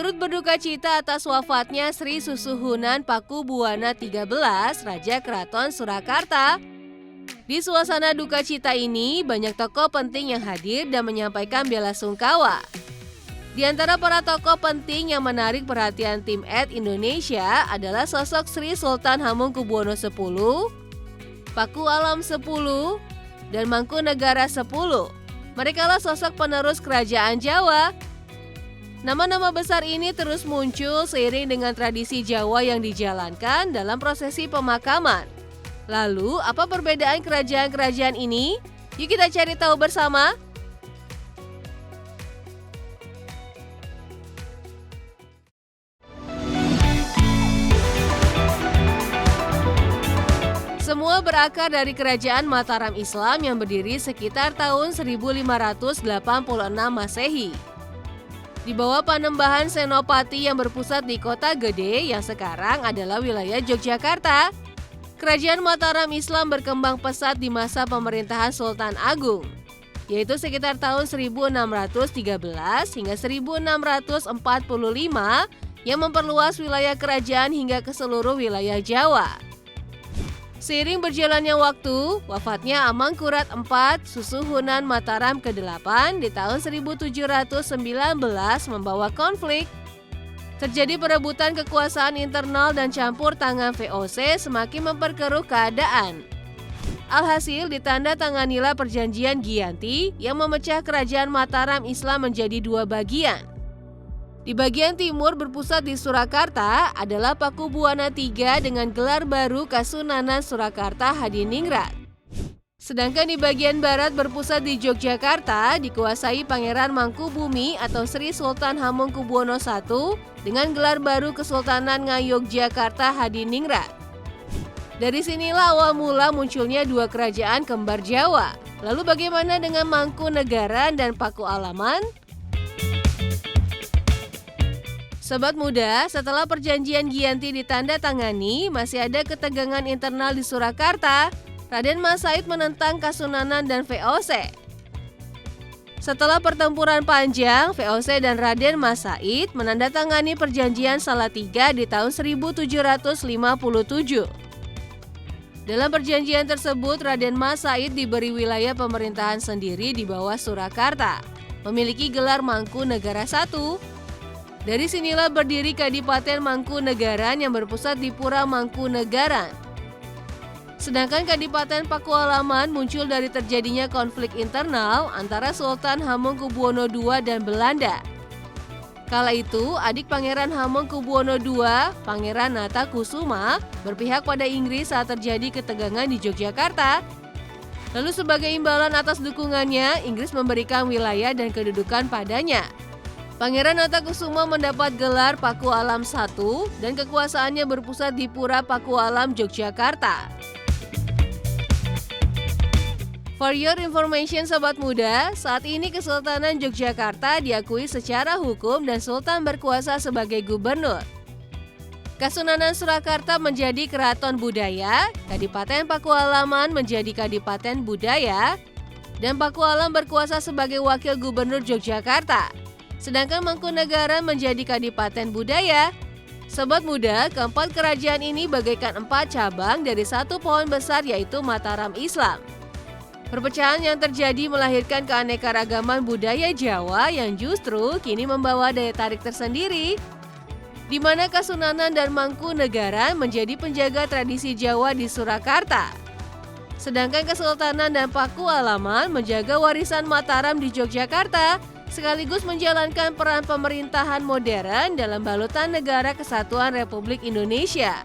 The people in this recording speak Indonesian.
turut berduka cita atas wafatnya Sri Susuhunan Pakubuwana XIII, Raja Keraton Surakarta. Di suasana duka cita ini, banyak tokoh penting yang hadir dan menyampaikan bela sungkawa. Di antara para tokoh penting yang menarik perhatian tim Indonesia adalah sosok Sri Sultan Hamengkubuwono X, Paku Alam X, dan Mangkunegara X. Merekalah sosok penerus kerajaan Jawa. Nama-nama besar ini terus muncul seiring dengan tradisi Jawa yang dijalankan dalam prosesi pemakaman. Lalu, apa perbedaan kerajaan-kerajaan ini? Yuk kita cari tahu bersama. Semua berakar dari kerajaan Mataram Islam yang berdiri sekitar tahun 1586 Masehi. Di bawah panembahan Senopati yang berpusat di Kota Gede yang sekarang adalah wilayah Yogyakarta, kerajaan Mataram Islam berkembang pesat di masa pemerintahan Sultan Agung, yaitu sekitar tahun 1613 hingga 1645 yang memperluas wilayah kerajaan hingga ke seluruh wilayah Jawa. Seiring berjalannya waktu, wafatnya Amangkurat IV Susuhunan Mataram ke-8 di tahun 1719 membawa konflik. Terjadi perebutan kekuasaan internal dan campur tangan VOC semakin memperkeruh keadaan. Alhasil ditandatanganilah perjanjian Giyanti yang memecah kerajaan Mataram Islam menjadi dua bagian. Di bagian timur berpusat di Surakarta adalah Pakubuwana III dengan gelar baru Kasunanan Surakarta Hadiningrat. Sedangkan di bagian barat berpusat di Yogyakarta dikuasai Pangeran Mangkubumi atau Sri Sultan Hamengkubuwono I dengan gelar baru Kesultanan Ngayogyakarta Hadiningrat. Dari sinilah awal mula munculnya dua kerajaan kembar Jawa. Lalu bagaimana dengan Mangkunegaran dan Paku Alaman? Sobat muda, setelah perjanjian Giyanti ditandatangani, masih ada ketegangan internal di Surakarta. Raden Mas Said menentang Kasunanan dan VOC. Setelah pertempuran panjang, VOC dan Raden Mas Said menandatangani perjanjian Salatiga di tahun 1757. Dalam perjanjian tersebut, Raden Mas Said diberi wilayah pemerintahan sendiri di bawah Surakarta, memiliki gelar Mangkunegara I. Dari sinilah berdiri Kadipaten Mangkunegaran yang berpusat di Pura Mangkunegaran. Sedangkan Kadipaten Pakualaman muncul dari terjadinya konflik internal antara Sultan Hamengkubuwono II dan Belanda. Kala itu, adik Pangeran Hamengkubuwono II, Pangeran Natakusuma, berpihak pada Inggris saat terjadi ketegangan di Yogyakarta. Lalu sebagai imbalan atas dukungannya, Inggris memberikan wilayah dan kedudukan padanya. Pangeran Natakusuma mendapat gelar Paku Alam I dan kekuasaannya berpusat di Pura Paku Alam, Yogyakarta. For your information sobat muda, saat ini Kesultanan Yogyakarta diakui secara hukum dan Sultan berkuasa sebagai gubernur. Kasunanan Surakarta menjadi Keraton Budaya, Kadipaten Pakualaman menjadi Kadipaten Budaya, dan Pakualam berkuasa sebagai Wakil Gubernur Yogyakarta. Sedangkan Mangkunegaran menjadi Kadipaten Budaya. Sobat muda, keempat kerajaan ini bagaikan 4 cabang dari satu pohon besar yaitu Mataram Islam. Perpecahan yang terjadi melahirkan keanekaragaman budaya Jawa yang justru kini membawa daya tarik tersendiri, di mana Kasunanan dan Mangkunegaran menjadi penjaga tradisi Jawa di Surakarta. Sedangkan Kesultanan dan Pakualaman menjaga warisan Mataram di Yogyakarta, sekaligus menjalankan peran pemerintahan modern dalam balutan negara kesatuan Republik Indonesia.